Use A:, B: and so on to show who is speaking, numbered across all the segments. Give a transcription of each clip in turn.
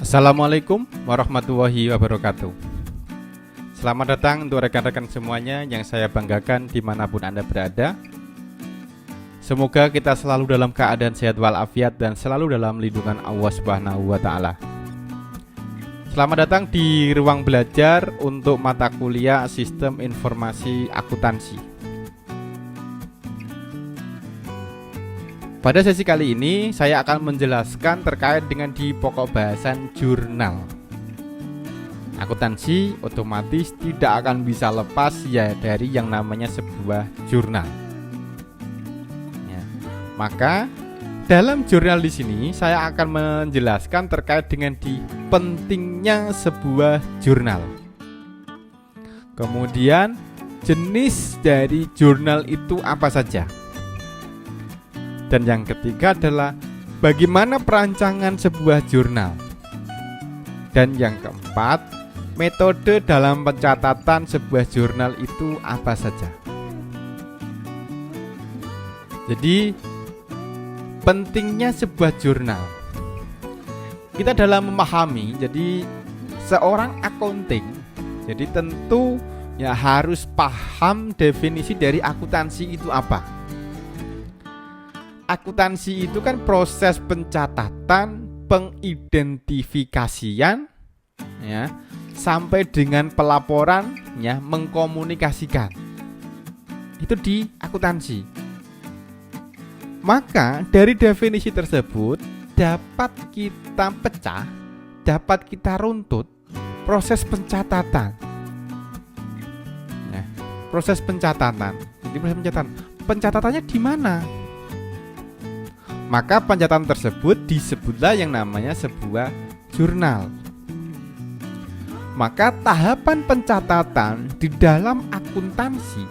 A: Assalamualaikum warahmatullahi wabarakatuh. Selamat datang untuk rekan-rekan semuanya yang saya banggakan dimanapun Anda berada. Semoga kita selalu dalam keadaan sehat walafiat dan selalu dalam lindungan Allah Subhanahu wa Ta'ala. Selamat datang di ruang belajar untuk mata kuliah Sistem Informasi Akuntansi. Pada sesi kali ini saya akan menjelaskan terkait dengan di pokok bahasan jurnal. Akuntansi otomatis tidak akan bisa lepas ya dari yang namanya sebuah jurnal. Ya. Maka dalam jurnal di sini saya akan menjelaskan terkait dengan di pentingnya sebuah jurnal. Kemudian jenis dari jurnal itu apa saja? Dan yang ketiga adalah bagaimana perancangan sebuah jurnal. Dan yang keempat, metode dalam pencatatan sebuah jurnal itu apa saja. Jadi, pentingnya sebuah jurnal. Kita dalam memahami, jadi seorang accounting, jadi tentu ya harus paham definisi dari akuntansi itu apa. Akuntansi itu kan proses pencatatan, pengidentifikasian, ya, sampai dengan pelaporan, ya, mengkomunikasikan. Itu di akuntansi. Maka dari definisi tersebut dapat kita pecah, dapat kita runtut proses pencatatan. Ya, proses pencatatan. Jadi proses pencatatan. Pencatatannya di mana? Maka pencatatan tersebut disebutlah yang namanya sebuah jurnal. Maka tahapan pencatatan di dalam akuntansi,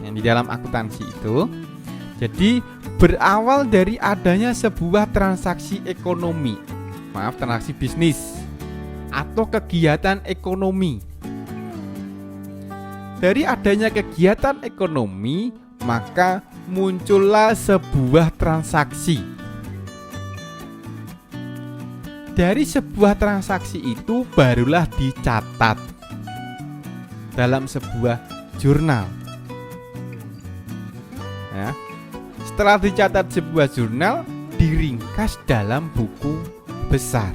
A: di dalam akuntansi itu, jadi berawal dari adanya sebuah transaksi ekonomi, transaksi bisnis atau kegiatan ekonomi. Dari adanya kegiatan ekonomi, maka muncullah sebuah transaksi. Dari sebuah transaksi itu barulah dicatat dalam sebuah jurnal. Ya. Setelah dicatat sebuah jurnal, diringkas dalam buku besar.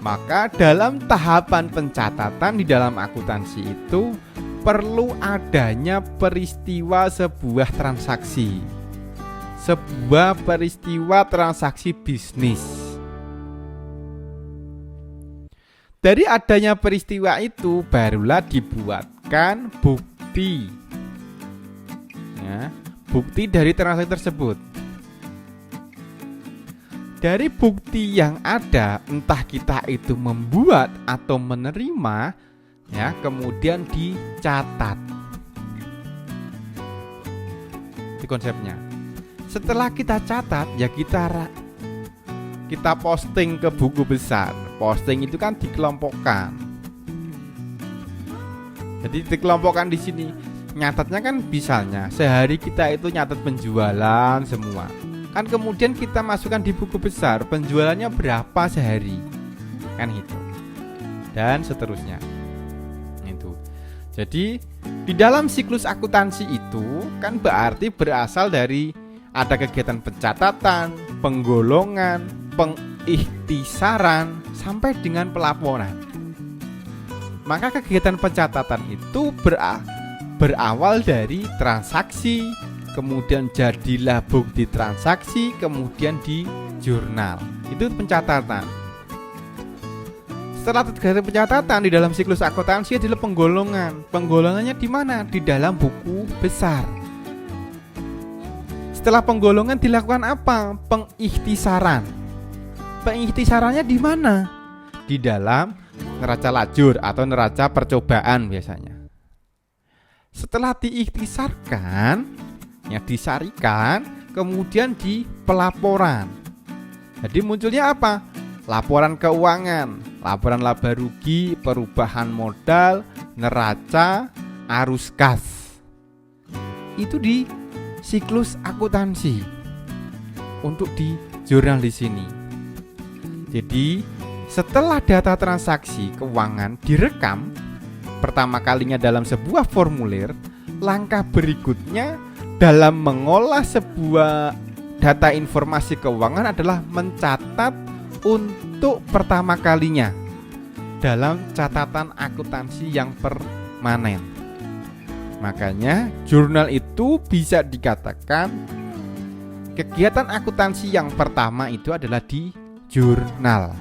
A: Maka dalam tahapan pencatatan di dalam akuntansi itu perlu adanya peristiwa sebuah transaksi, sebuah peristiwa transaksi bisnis. Dari adanya peristiwa itu barulah dibuatkan bukti, ya, bukti dari transaksi tersebut. Dari bukti yang ada, entah kita itu membuat atau menerima, ya, kemudian dicatat. Itu konsepnya. Setelah kita catat, ya kita posting ke buku besar. Posting itu kan dikelompokkan. Jadi dikelompokkan di sini. Nyatatnya kan misalnya sehari kita itu nyatat penjualan semua. Kan kemudian kita masukkan di buku besar, penjualannya berapa sehari. Kan itu. Dan seterusnya. Jadi di dalam siklus akuntansi itu kan berarti berasal dari ada kegiatan pencatatan, penggolongan, pengikhtisaran sampai dengan pelaporan. Maka kegiatan pencatatan itu berawal dari transaksi, kemudian jadilah bukti transaksi, kemudian di jurnal. Itu pencatatan. Setelah kegiatan pencatatan di dalam siklus akuntansi adalah penggolongan. Penggolongannya di mana? Di dalam buku besar. Setelah penggolongan dilakukan apa? Pengikhtisaran. Pengikhtisarannya di mana? Di dalam neraca lajur atau neraca percobaan biasanya. Setelah diikhtisarkan, ya disarikan, kemudian di pelaporan. Jadi munculnya apa? Laporan keuangan, laporan laba rugi, perubahan modal, neraca, arus kas. Itu di siklus akuntansi. Untuk di jurnal di sini. Jadi, setelah data transaksi keuangan direkam pertama kalinya dalam sebuah formulir, langkah berikutnya dalam mengolah sebuah data informasi keuangan adalah mencatat untuk pertama kalinya dalam catatan akuntansi yang permanen. Makanya, jurnal itu bisa dikatakan kegiatan akuntansi yang pertama itu adalah di jurnal.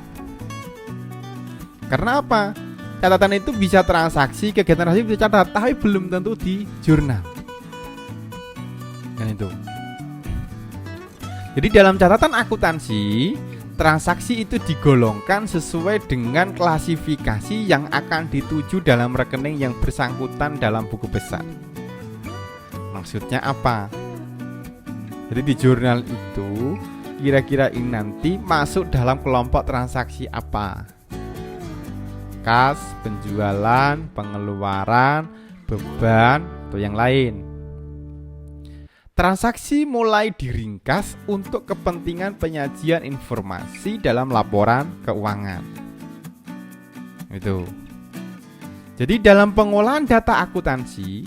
A: Karena apa? Catatan itu bisa transaksi, kegiatan transaksi bisa catat, tapi belum tentu di jurnal. Kan itu. Jadi dalam catatan akuntansi, transaksi itu digolongkan sesuai dengan klasifikasi yang akan dituju dalam rekening yang bersangkutan dalam buku besar. Maksudnya apa? Jadi di jurnal itu kira-kira ini nanti masuk dalam kelompok transaksi apa? Kas, penjualan, pengeluaran, beban, atau yang lain. Transaksi mulai diringkas untuk kepentingan penyajian informasi dalam laporan keuangan. Itu. Jadi dalam pengolahan data akuntansi,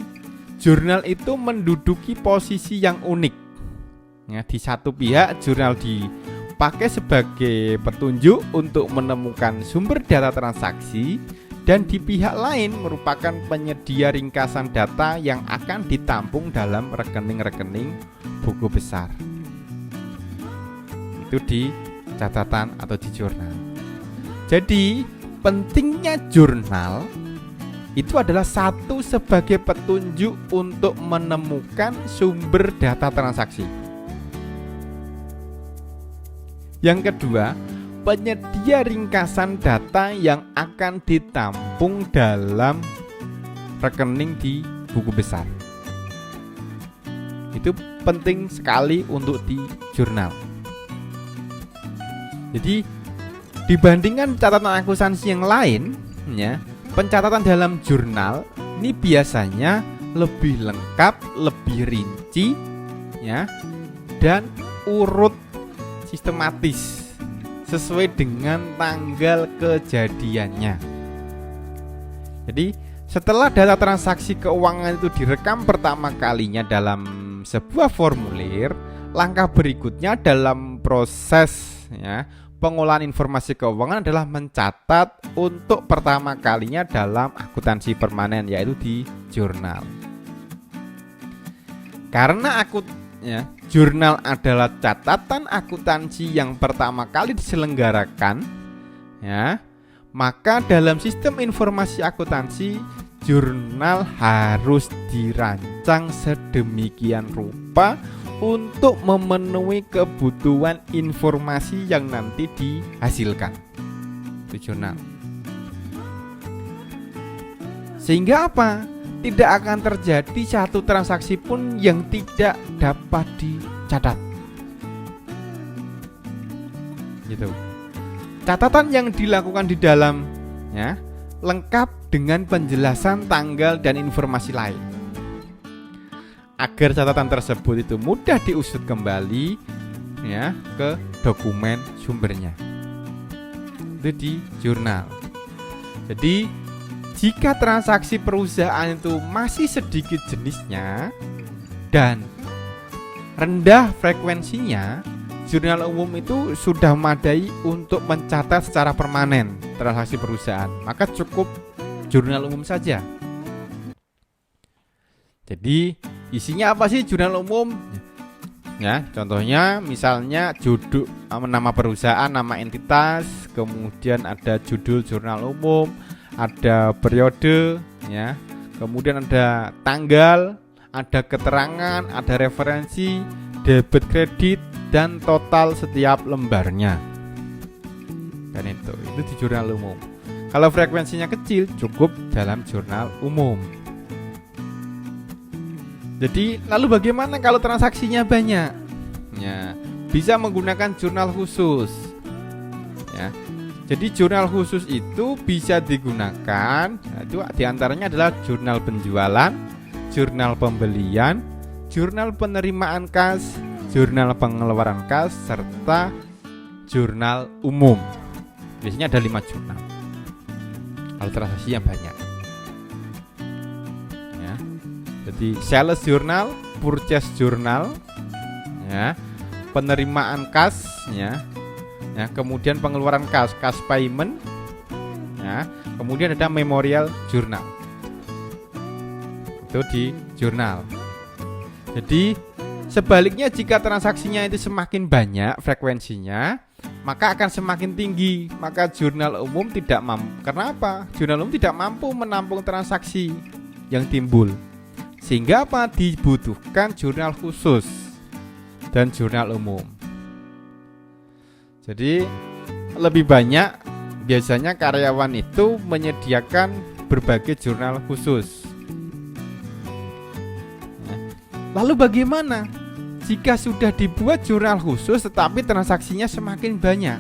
A: jurnal itu menduduki posisi yang unik. Ya, di satu pihak jurnal dipakai sebagai petunjuk untuk menemukan sumber data transaksi, dan di pihak lain merupakan penyedia ringkasan data yang akan ditampung dalam rekening-rekening buku besar. Itu di catatan atau di jurnal. Jadi pentingnya jurnal itu adalah satu sebagai petunjuk untuk menemukan sumber data transaksi. Yang kedua, penyedia ringkasan data yang akan ditampung dalam rekening di buku besar. Itu penting sekali untuk di jurnal. Jadi dibandingkan catatan akuntansi yang lain, ya, pencatatan dalam jurnal ini biasanya lebih lengkap, lebih rinci, ya, dan urut sistematis sesuai dengan tanggal kejadiannya. Jadi setelah data transaksi keuangan itu direkam pertama kalinya dalam sebuah formulir, langkah berikutnya dalam proses, ya, pengolahan informasi keuangan adalah mencatat untuk pertama kalinya dalam akuntansi permanen, yaitu di jurnal. Karena jurnal adalah catatan akuntansi yang pertama kali diselenggarakan, ya, maka dalam sistem informasi akuntansi, jurnal harus dirancang sedemikian rupa untuk memenuhi kebutuhan informasi yang nanti dihasilkan di jurnal. Sehingga apa? Tidak akan terjadi satu transaksi pun yang tidak dapat dicatat. Gitu. Catatan yang dilakukan di dalam, ya, lengkap dengan penjelasan tanggal dan informasi lain. Agar catatan tersebut itu mudah diusut kembali, ya, ke dokumen sumbernya. Itu di jurnal. Jadi jika transaksi perusahaan itu masih sedikit jenisnya dan rendah frekuensinya, jurnal umum itu sudah memadai untuk mencatat secara permanen transaksi perusahaan. Maka cukup jurnal umum saja. Jadi isinya apa sih jurnal umum? Ya, contohnya misalnya judul, nama perusahaan, nama entitas, kemudian ada judul jurnal umum, ada periode, ya, kemudian ada tanggal, ada keterangan, ada referensi, debit kredit, dan total setiap lembarnya. Dan itu di jurnal umum. Kalau frekuensinya kecil, cukup dalam jurnal umum. Jadi lalu bagaimana kalau transaksinya banyak? Ya, bisa menggunakan jurnal khusus, ya. Jadi jurnal khusus itu bisa digunakan, itu diantaranya adalah jurnal penjualan, jurnal pembelian, jurnal penerimaan kas, jurnal pengeluaran kas, serta jurnal umum. Biasanya ada 5 jurnal kalau transaksi yang banyak ya. Jadi sales journal, purchase journal ya, penerimaan kas ya, kemudian pengeluaran kas payment ya, kemudian ada memorial journal. Itu di jurnal. Jadi sebaliknya, jika transaksinya itu semakin banyak frekuensinya, maka akan semakin tinggi. Maka jurnal umum tidak mampu. Karena apa? Jurnal umum tidak mampu menampung transaksi yang timbul. Sehingga apa? Dibutuhkan jurnal khusus dan jurnal umum. Jadi lebih banyak biasanya karyawan itu menyediakan berbagai jurnal khusus. Lalu bagaimana jika sudah dibuat jurnal khusus tetapi transaksinya semakin banyak?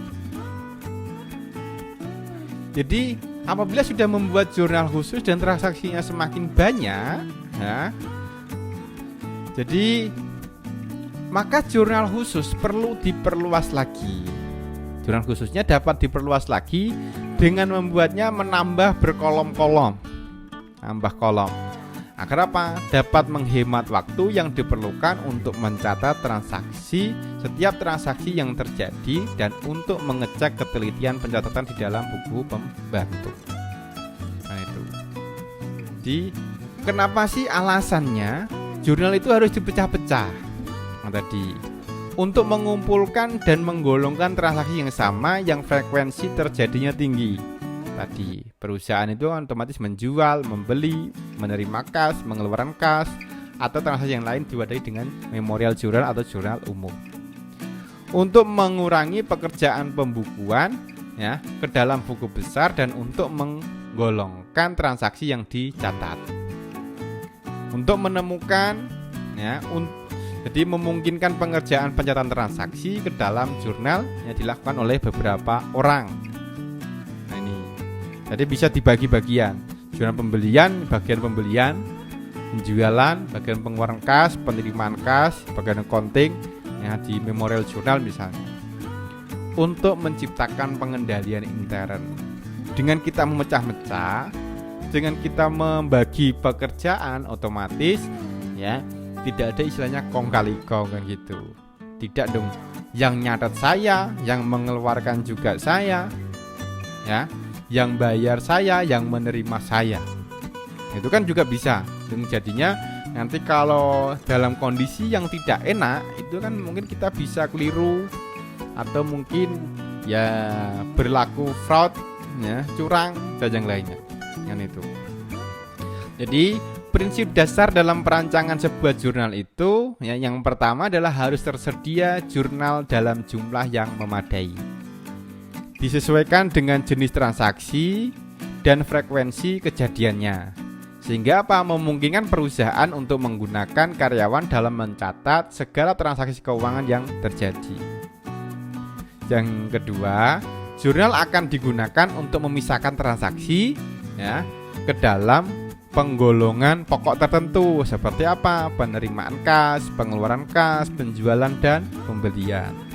A: Jadi apabila sudah membuat jurnal khusus dan transaksinya semakin banyak ya, jadi maka jurnal khusus perlu diperluas lagi. Jurnal khususnya dapat diperluas lagi dengan membuatnya menambah berkolom-kolom, tambah kolom. Agar apa? Dapat menghemat waktu yang diperlukan untuk mencatat transaksi, setiap transaksi yang terjadi, dan untuk mengecek ketelitian pencatatan di dalam buku pembantu. Nah itu. Jadi kenapa sih alasannya jurnal itu harus dipecah-pecah? Nah tadi, untuk mengumpulkan dan menggolongkan transaksi yang sama yang frekuensi terjadinya tinggi. Tadi perusahaan itu otomatis menjual, membeli, menerima kas, mengeluarkan kas, atau transaksi yang lain diwadai dengan memorial journal atau jurnal umum. Untuk mengurangi pekerjaan pembukuan ya ke dalam buku besar dan untuk menggolongkan transaksi yang dicatat. Untuk menemukan ya, jadi memungkinkan pengerjaan pencatatan transaksi ke dalam jurnal yang dilakukan oleh beberapa orang. Jadi bisa dibagi bagian. Jurnal pembelian, bagian pembelian, penjualan, bagian pengeluaran kas, penerimaan kas, bagian accounting ya, di memorial journal misalnya. Untuk menciptakan pengendalian intern. Dengan kita memecah-mecah, dengan kita membagi pekerjaan, otomatis ya tidak ada istilahnya kong kali kong kan gitu. Tidak dong. Yang nyatat saya, yang mengeluarkan juga saya. Ya. Yang bayar saya, yang menerima saya. Itu kan juga bisa. Dan jadinya nanti kalau dalam kondisi yang tidak enak, itu kan mungkin kita bisa keliru atau mungkin ya berlaku fraud ya, curang dan yang lainnya. Kan itu. Jadi prinsip dasar dalam perancangan sebuah jurnal itu ya, yang pertama adalah harus tersedia jurnal dalam jumlah yang memadai. Disesuaikan dengan jenis transaksi dan frekuensi kejadiannya. Sehingga apa? Memungkinkan perusahaan untuk menggunakan karyawan dalam mencatat segala transaksi keuangan yang terjadi. Yang kedua, jurnal akan digunakan untuk memisahkan transaksi ya, ke dalam penggolongan pokok tertentu seperti apa? Penerimaan kas, pengeluaran kas, penjualan dan pembelian.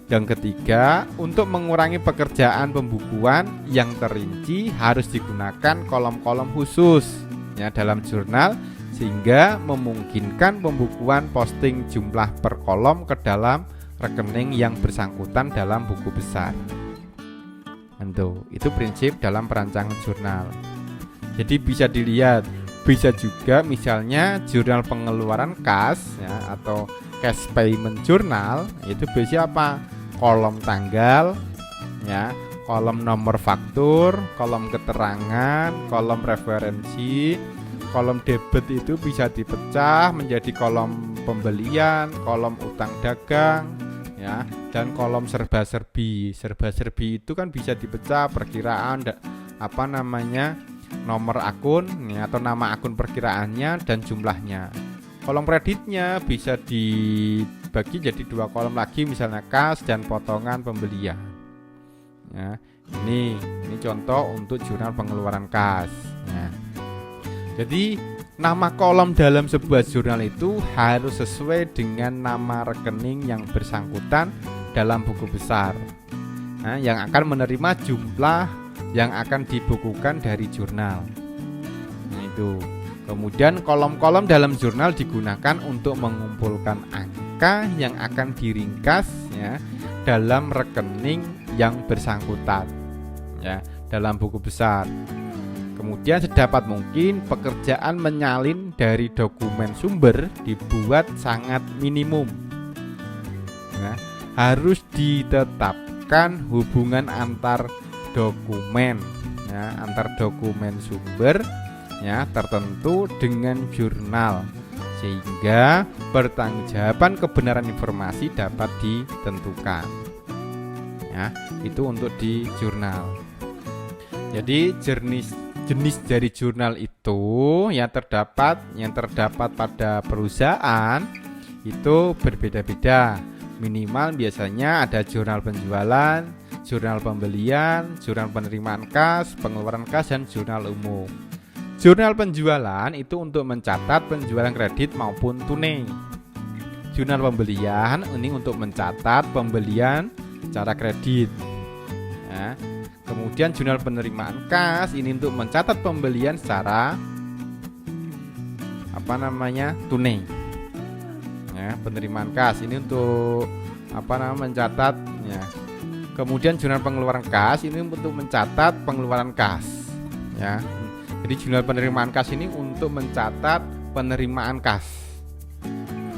A: Yang ketiga, untuk mengurangi pekerjaan pembukuan yang terinci harus digunakan kolom-kolom khusus ya dalam jurnal sehingga memungkinkan pembukuan posting jumlah per kolom ke dalam rekening yang bersangkutan dalam buku besar. Itu prinsip dalam perancangan jurnal. Jadi bisa dilihat, bisa juga misalnya jurnal pengeluaran kas ya, atau cash payment journal itu biasanya apa? Kolom tanggal ya, kolom nomor faktur, kolom keterangan, kolom referensi, kolom debit itu bisa dipecah menjadi kolom pembelian, kolom utang dagang ya, dan kolom serba-serbi. Serba-serbi itu kan bisa dipecah perkiraan nomor akun ya, atau nama akun perkiraannya dan jumlahnya. Kolom kreditnya bisa dibagi jadi 2 kolom lagi, misalnya kas dan potongan pembelian. Ya, ini contoh untuk jurnal pengeluaran kas. Ya. Jadi nama kolom dalam sebuah jurnal itu harus sesuai dengan nama rekening yang bersangkutan dalam buku besar. yang akan menerima jumlah yang akan dibukukan dari jurnal. Nah, itu. Kemudian kolom-kolom dalam jurnal digunakan untuk mengumpulkan angka yang akan diringkas ya dalam rekening yang bersangkutan ya dalam buku besar. Kemudian sedapat mungkin pekerjaan menyalin dari dokumen sumber dibuat sangat minimum. Ya, harus ditetapkan hubungan antar dokumen ya, antar dokumen sumber ya tertentu dengan jurnal sehingga pertanggungjawaban kebenaran informasi dapat ditentukan. Ya, itu untuk di jurnal. Jadi jenis dari jurnal itu yang terdapat pada perusahaan itu berbeda-beda. Minimal biasanya ada jurnal penjualan, jurnal pembelian, jurnal penerimaan kas, pengeluaran kas, dan jurnal umum. Jurnal penjualan itu untuk mencatat penjualan kredit maupun tunai. Jurnal pembelian ini untuk mencatat pembelian secara kredit. Ya. Kemudian jurnal penerimaan kas ini untuk mencatat pembelian secara tunai. Ya, penerimaan kas ini untuk mencatat ya. Kemudian jurnal pengeluaran kas ini untuk mencatat pengeluaran kas. Ya. Jadi jurnal penerimaan kas ini untuk mencatat penerimaan kas.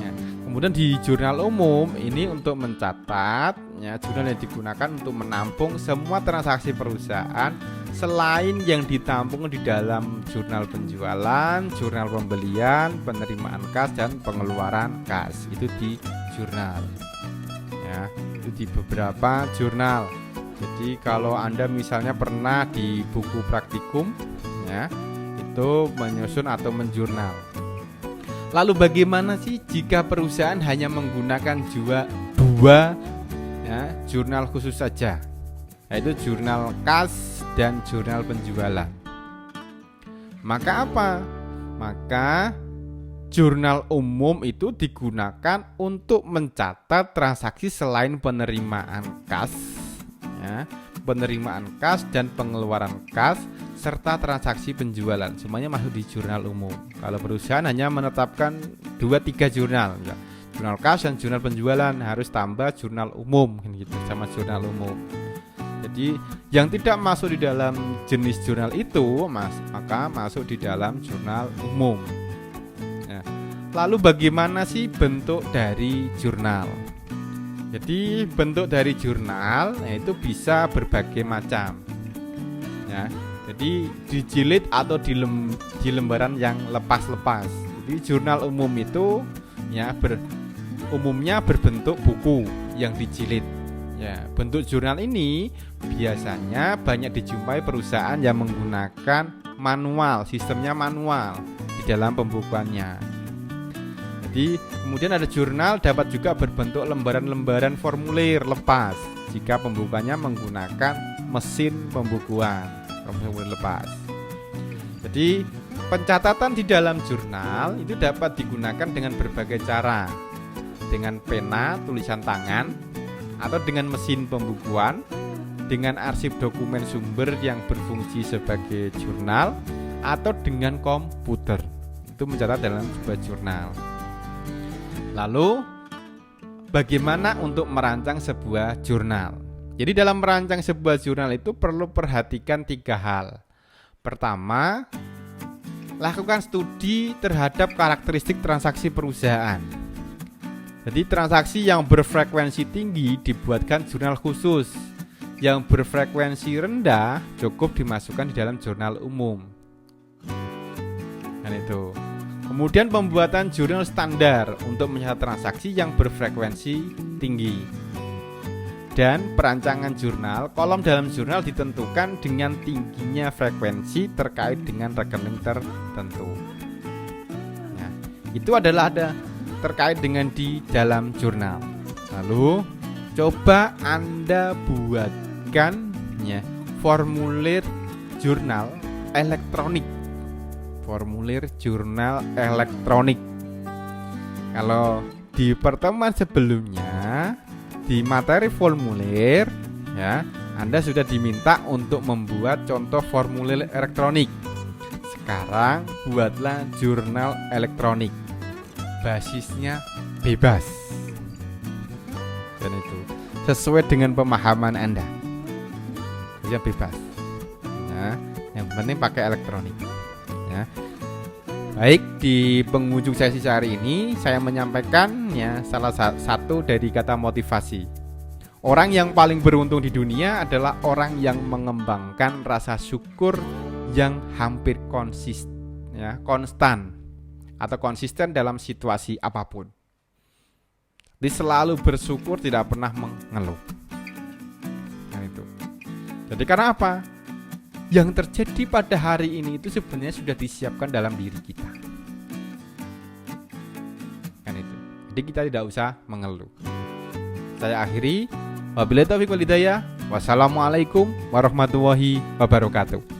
A: Ya. Kemudian di jurnal umum ini untuk mencatat ya, jurnal yang digunakan untuk menampung semua transaksi perusahaan selain yang ditampung di dalam jurnal penjualan, jurnal pembelian, penerimaan kas, dan pengeluaran kas. Itu di jurnal. Ya, itu di beberapa jurnal. Jadi kalau Anda misalnya pernah di buku praktikum ya, itu menyusun atau menjurnal. Lalu bagaimana sih jika perusahaan hanya menggunakan dua ya, jurnal khusus saja, yaitu jurnal kas dan jurnal penjualan? Maka apa? Maka jurnal umum itu digunakan untuk mencatat transaksi selain penerimaan kas ya, penerimaan kas dan pengeluaran kas serta transaksi penjualan. Semuanya masuk di jurnal umum. Kalau perusahaan hanya menetapkan 2-3 jurnal ya, jurnal kas dan jurnal penjualan, harus tambah jurnal umum gitu sama jurnal umum. Jadi yang tidak masuk di dalam jenis jurnal itu maka masuk di dalam jurnal umum. Nah, lalu bagaimana sih bentuk dari jurnal? Jadi bentuk dari jurnal itu bisa berbagai macam. Ya, jadi dijilid atau di lembaran yang lepas-lepas. Jadi jurnal umum itu ya umumnya berbentuk buku yang dijilid. Ya, bentuk jurnal ini biasanya banyak dijumpai perusahaan yang menggunakan manual, sistemnya manual di dalam pembukuannya. Jadi kemudian ada jurnal dapat juga berbentuk lembaran-lembaran formulir lepas jika pembukuannya menggunakan mesin pembukuan formulir lepas. Jadi pencatatan di dalam jurnal itu dapat digunakan dengan berbagai cara, dengan pena tulisan tangan atau dengan mesin pembukuan, dengan arsip dokumen sumber yang berfungsi sebagai jurnal, atau dengan komputer. Itu mencatat dalam sebuah jurnal. Lalu bagaimana untuk merancang sebuah jurnal? Jadi dalam merancang sebuah jurnal itu perlu perhatikan 3 hal. Pertama, lakukan studi terhadap karakteristik transaksi perusahaan. Jadi transaksi yang berfrekuensi tinggi dibuatkan jurnal khusus. Yang berfrekuensi rendah cukup dimasukkan di dalam jurnal umum. Dan itu. Kemudian pembuatan jurnal standar untuk mencatat transaksi yang berfrekuensi tinggi. Dan perancangan jurnal, kolom dalam jurnal ditentukan dengan tingginya frekuensi terkait dengan rekening tertentu. Nah, itu adalah terkait dengan di dalam jurnal. Lalu coba Anda buatkan ya, formulir jurnal elektronik. Formulir jurnal elektronik. Kalau di pertemuan sebelumnya di materi formulir ya, Anda sudah diminta untuk membuat contoh formulir elektronik. Sekarang buatlah jurnal elektronik. Basisnya bebas. Dan itu sesuai dengan pemahaman Anda. Ya bebas. Nah, yang penting pakai elektronik. Ya. Baik, di penghujung sesi hari ini saya menyampaikan ya salah satu dari kata motivasi. Orang yang paling beruntung di dunia adalah orang yang mengembangkan rasa syukur yang hampir konstan atau konsisten dalam situasi apapun. Jadi selalu bersyukur, tidak pernah mengeluh. Nah itu. Jadi karena apa? Yang terjadi pada hari ini itu sebenarnya sudah disiapkan dalam diri kita. Kan itu. Jadi kita tidak usah mengeluh. Saya akhiri. Wabillahi taufiq wal hidayah. Wassalamualaikum warahmatullahi wabarakatuh.